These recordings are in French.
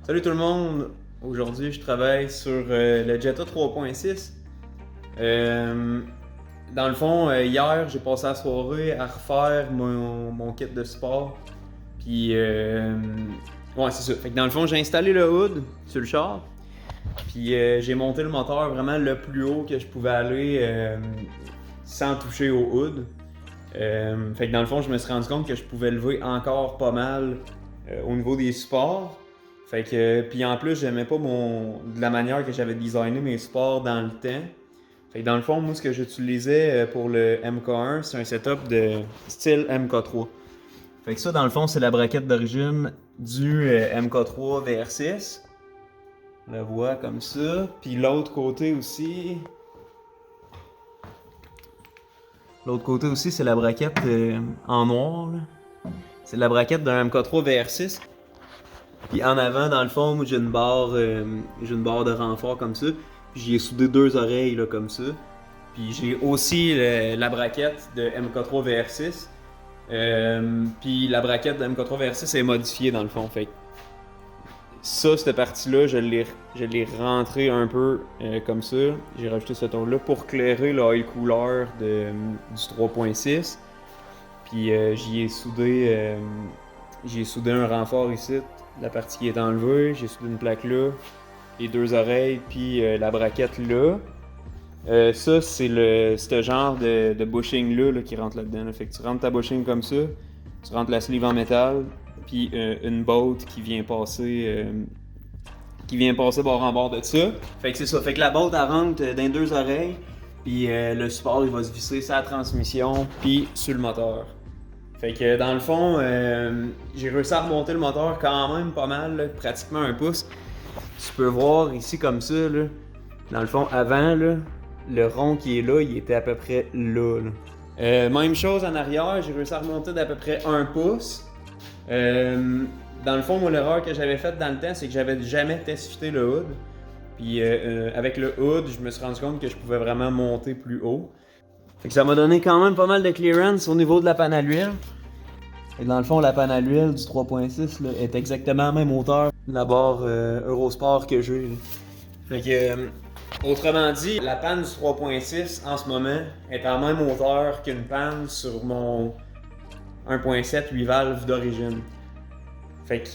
Salut tout le monde! Aujourd'hui, je travaille sur le Jetta 3.6. Euh, dans le fond, hier, j'ai passé la soirée à refaire mon kit de sport. Puis, ouais, c'est ça. Fait que dans le fond, j'ai installé le hood sur le char. Puis, j'ai monté le moteur vraiment le plus haut que je pouvais aller sans toucher au hood. Fait que dans le fond, je me suis rendu compte que je pouvais lever encore pas mal au niveau des supports. Fait que, puis en plus, j'aimais pas de la manière que j'avais designé mes supports dans le temps. Fait que dans le fond, moi, ce que j'utilisais pour le MK1, c'est un setup de style MK3. Fait que ça, dans le fond, c'est la braquette d'origine du MK3 VR6. On la voit comme ça. Puis l'autre côté aussi. L'autre côté aussi, c'est la braquette en noir, là. C'est la braquette d'un MK3 VR6. Puis en avant, dans le fond, moi, j'ai une barre de renfort comme ça. Puis j'y ai soudé deux oreilles là, comme ça. Puis j'ai aussi la braquette de MK3 VR6. Puis la braquette de MK3 VR6 est modifiée dans le fond. Fait que ça, cette partie-là, je l'ai rentré un peu comme ça. J'ai rajouté ce ton-là pour clairer l'oil cooler du 3.6. Puis j'y ai soudé un renfort ici, la partie qui est enlevée. J'ai soudé une plaque là, les deux oreilles, puis la braquette là. Ça, c'est ce genre de bushing là, qui rentre là-dedans. Là. Fait que tu rentres ta bushing comme ça, tu rentres la sleeve en métal, puis une bolt qui vient passer bord en bord de ça. Fait que c'est ça. Fait que la bolt elle rentre dans les deux oreilles, puis le support il va se visser sur la transmission, puis sur le moteur. Fait que dans le fond, j'ai réussi à remonter le moteur quand même pas mal, là, pratiquement un pouce. Tu peux voir ici comme ça, là, dans le fond, avant, là, le rond qui est là, il était à peu près là. Même chose en arrière, j'ai réussi à remonter d'à peu près un pouce. Dans le fond, moi, l'erreur que j'avais faite dans le temps, c'est que j'avais jamais test-fité le hood. Puis avec le hood, je me suis rendu compte que je pouvais vraiment monter plus haut. Fait que ça m'a donné quand même pas mal de clearance au niveau de la panne à l'huile. Et dans le fond, la panne à l'huile du 3.6 là, est exactement à la même hauteur de la barre Eurosport que j'ai. Là. Fait que, autrement dit, la panne du 3.6 en ce moment est à la même hauteur qu'une panne sur mon 1.7 8 valves d'origine. Fait que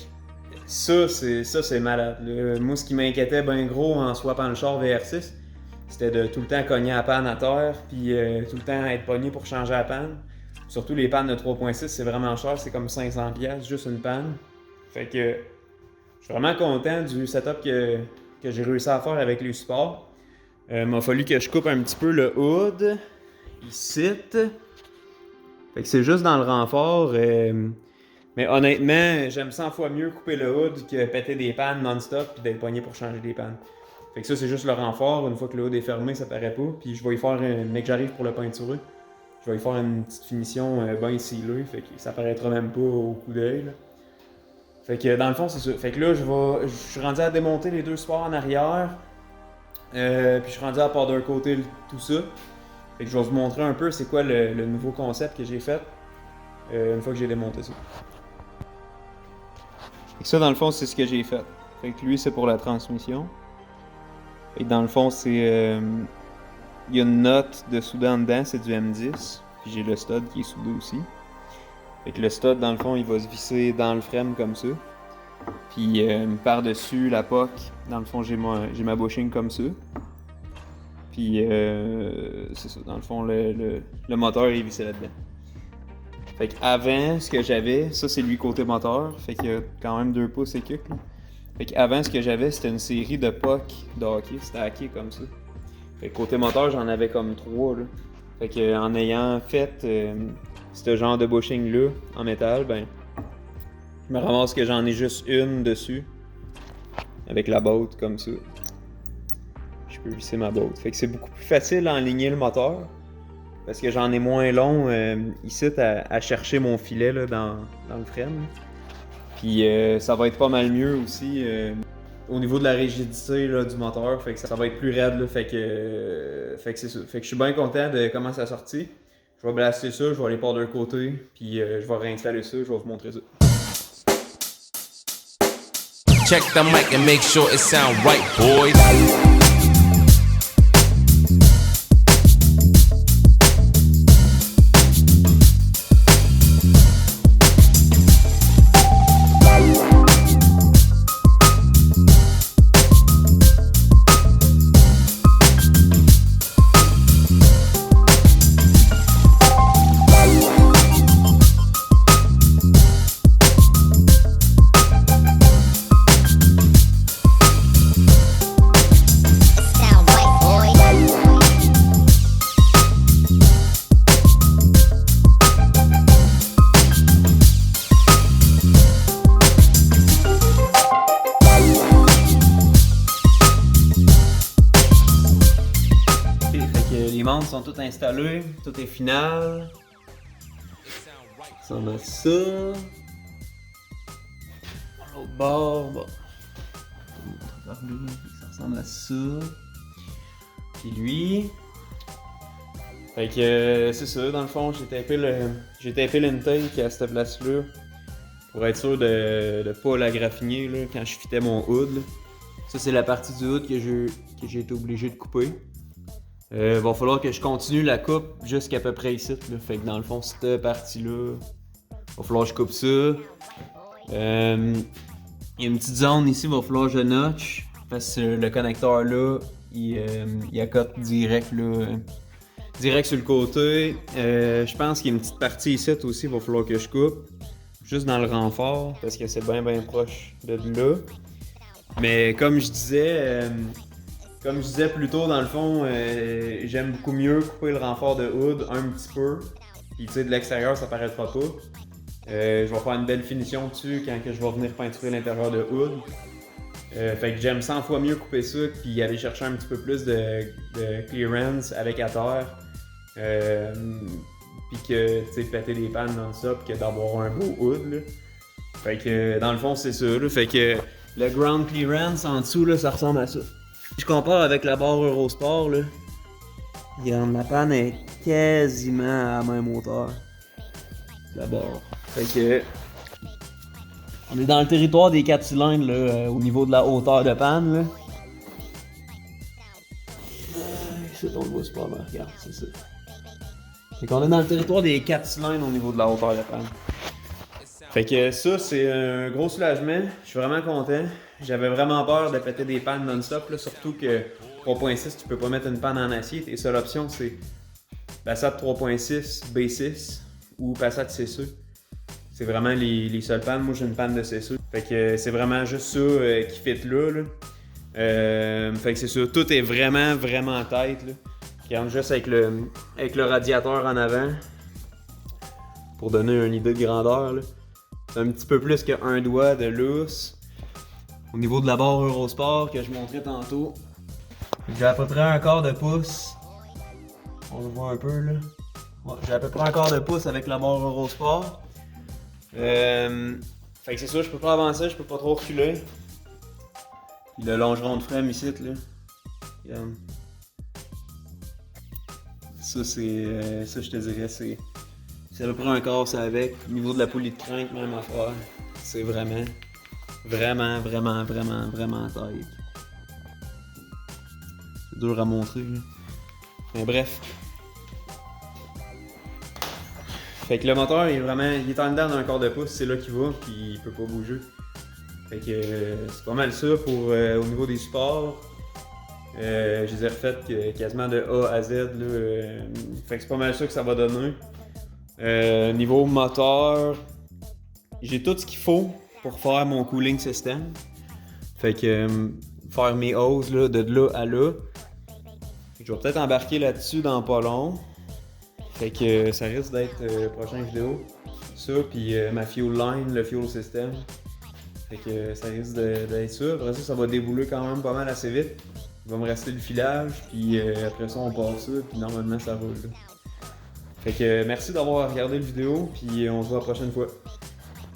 ça c'est malade. Là. Moi, ce qui m'inquiétait bien gros en swappant le char VR6, c'était de tout le temps cogner la panne à terre, puis tout le temps être pogné pour changer la panne. Surtout les pannes de 3.6, c'est vraiment cher, c'est comme 500$ juste une panne. Fait que je suis vraiment content du setup que j'ai réussi à faire avec les supports. M'a fallu que je coupe un petit peu le hood, ici. Fait que c'est juste dans le renfort. Mais honnêtement, j'aime 100 fois mieux couper le hood que péter des pannes non-stop puis d'être pogné pour changer des pannes. Fait que ça, c'est juste le renfort. Une fois que le hood est fermé, ça paraît pas. Puis je vais y faire, mec, j'arrive pour le peinturer. Je vais y faire une petite finition bien scellée. Fait que ça paraîtra même pas au coup d'œil. Là. Fait que dans le fond, c'est ça. Fait que là, je suis rendu à démonter les deux supports en arrière. Puis je suis rendu à part d'un côté tout ça. Fait que je vais vous montrer un peu c'est quoi le nouveau concept que j'ai fait une fois que j'ai démonté ça. Fait que ça, dans le fond, c'est ce que j'ai fait. Fait que lui, c'est pour la transmission. Et dans le fond, c'est. Il y a une note de soudé en dedans, c'est du M10. Puis j'ai le stud qui est soudé aussi. Fait que le stud, dans le fond, il va se visser dans le frame comme ça. Puis par-dessus la POC, dans le fond, j'ai ma bushing comme ça. Puis c'est ça, dans le fond, le moteur est vissé là-dedans. Fait qu'avant, ce que j'avais, ça c'est lui côté moteur, fait qu'il y a quand même 2 pouces et quelques. Fait qu'avant, ce que j'avais, c'était une série de POC de hockey, c'était hacké comme ça. Fait que côté moteur, j'en avais comme 3 là. Fait qu'en ayant fait ce genre de bushing là en métal, ben je me ramasse que j'en ai juste une dessus avec la bolt comme ça. Je peux visser ma bolt. Fait que c'est beaucoup plus facile à enligner le moteur parce que j'en ai moins long ici à chercher mon filet là, dans le frame. Puis ça va être pas mal mieux aussi au niveau de la rigidité là, du moteur. Fait que ça va être plus raide. Là, fait que c'est ça. Fait que je suis bien content de comment ça a sorti. Je vais blaster ça, je vais aller par d'un côté, puis je vais réinstaller ça, je vais vous montrer ça. Check the mic and make sure it sound right, boys. Les membres sont tous installés, tout est final. Ça ressemble à ça. L'autre bord, bon. Ça ressemble à ça. Puis lui. Fait que c'est ça, dans le fond, j'ai tapé l'intake à cette place-là. Pour être sûr de pas la graffiner là, quand je fitais mon hood. Là. Ça, c'est la partie du hood que j'ai été obligé de couper. Va falloir que je continue la coupe jusqu'à peu près ici. Là. Fait que dans le fond, cette partie-là, va falloir que je coupe ça. Il y a une petite zone ici, va falloir que je notch. Parce que le connecteur là, il accote direct là, direct sur le côté. Je pense qu'il y a une petite partie ici aussi, va falloir que je coupe. Juste dans le renfort, parce que c'est bien proche de là. Mais comme je disais plus tôt, dans le fond, j'aime beaucoup mieux couper le renfort de hood un petit peu. Puis tu sais, de l'extérieur, ça paraîtra pas. Je vais faire une belle finition dessus quand que je vais venir peinturer l'intérieur de hood. Fait que j'aime 100 fois mieux couper ça, puis aller chercher un petit peu plus de clearance avec à terre. Puis que, tu sais, péter des pannes dans ça, puis que d'avoir un beau hood, là. Fait que, dans le fond, c'est ça, là. Fait que le ground clearance en dessous, là, ça ressemble à ça. Je compare avec la barre Eurosport, là. Ma panne est quasiment à la même hauteur. La barre. Fait que... On est dans le territoire des 4 cylindres, là, au niveau de la hauteur de panne, là. C'est on le voit super bien, regarde, c'est ça. Fait qu'on est dans le territoire des 4 cylindres au niveau de la hauteur de panne. Fait que ça, c'est un gros soulagement. Je suis vraiment content. J'avais vraiment peur de péter des pannes non-stop, là, surtout que 3.6, tu peux pas mettre une panne en acier. Tes seules options, c'est Passat 3.6, B6 ou Passat CC. C'est vraiment les seules pannes. Moi, j'ai une panne de CC. Fait que c'est vraiment juste ça qui fit là. Fait que c'est ça. Tout est vraiment tight, là. Regarde juste avec le radiateur en avant. Pour donner une idée de grandeur, là. C'est un petit peu plus qu'un doigt de lousse. Au niveau de la barre Eurosport que je montrais tantôt, j'ai à peu près un quart de pouce. On le voit un peu là. Ouais, j'ai à peu près un quart de pouce avec la barre Eurosport. Fait que c'est ça, je peux pas avancer, je peux pas trop reculer. Puis le longeron de frame ici là. Regarde. Ça c'est. Ça je te dirais c'est à peu près un quart ça avec. Au niveau de la poulie de crank, même affaire. C'est vraiment tight. C'est dur à montrer là. Mais bref. Fait que le moteur il est en dedans d'un quart de pouce, c'est là qu'il va, puis il peut pas bouger. Fait que c'est pas mal ça pour au niveau des supports. Je les ai refaites quasiment de A à Z là. Fait que c'est pas mal ça que ça va donner. Niveau moteur, j'ai tout ce qu'il faut pour faire mon cooling system. Fait que faire mes hoses là, de là à là. Fait que je vais peut-être embarquer là-dessus dans pas long. Fait que ça risque d'être prochaine vidéo. Ça, puis ma fuel line, le fuel system. Fait que ça risque d'être ça. Après ça, ça va débouler quand même pas mal assez vite. Il va me rester le filage, puis après ça, on passe ça, puis normalement, ça roule. Fait que merci d'avoir regardé la vidéo, puis on se voit la prochaine fois.